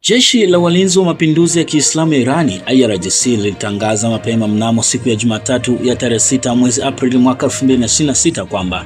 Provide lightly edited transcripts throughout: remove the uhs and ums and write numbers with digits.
Jeshi la Walinzi wa Mapinduzi ya Kiislamu ya Irani IRGC lilitangaza mapema mnamo siku ya Jumatatu ya tarehe 6 mwezi Aprili mwaka 2026 kwamba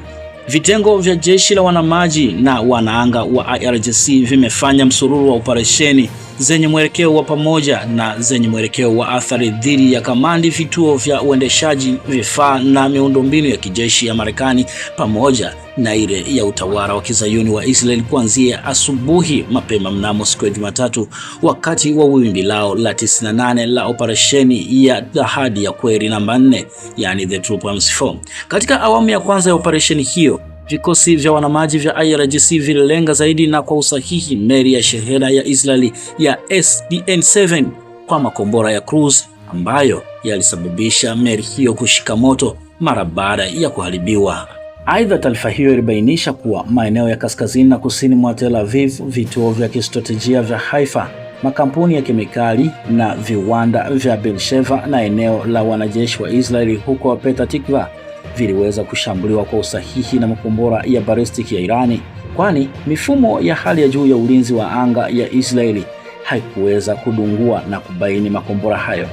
vitengo vya jeshi la wanamaji na wanaanga wa IRGC vimefanya msururu wa operesheni zenye mwelekeo wa pamoja na zenye mwelekeo wa athari dhidi ya kamandi, vituo vya uendeshaji, vifaa na miundombinu ya kijeshi ya Marekani pamoja na ile ya utawala wa Kizayuni wa Israel kuanzia asubuhi mapema mnamo siku ya Jumatatu, wakati wa wimbi lao la 98 la operesheni ya Ahadi ya Kweli namba 4, yani The True Promise 4. Katika awamu ya kwanza ya operesheni hiyo, vikosi vya wanamaji vya IRGC vililenga zaidi na kwa usahihi meli ya shehena ya Israeli ya SDN7 kwa makombora ya cruise ambayo yalisababisha meli hiyo kushika moto mara baada ya kuharibiwa. Aidha, taarifa hiyo ilibainisha kuwa maeneo ya kaskazini na kusini mwa Tel Aviv, vituo vya kistratejia vya Haifa, makampuni ya kemikali na viwanda vya Beersheva na eneo la wanajeshi wa Israeli huko Petah Tikva viliweza kushambuliwa kwa usahihi na makombora ya balistiki ya Irani, kwani mifumo ya hali ya juu ya ulinzi wa anga ya Israeli haikuweza kudungua na kubaini makombora hayo.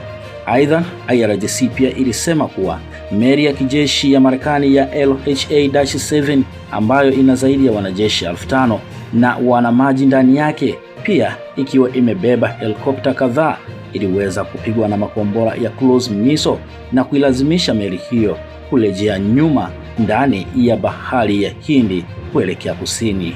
Aidha, IRGC pia ilisema kuwa meli ya kijeshi ya Marekani ya LHA-7 ambayo ina zaidi ya wanajeshi 5,000 na wanamaji ndani yake, pia ikiwa imebeba helikopta kadhaa, iliweza kupigwa na makombora ya cruise missile na kuilazimisha meli hiyo kurejea nyuma ndani ya bahari ya Hindi kuelekea kusini.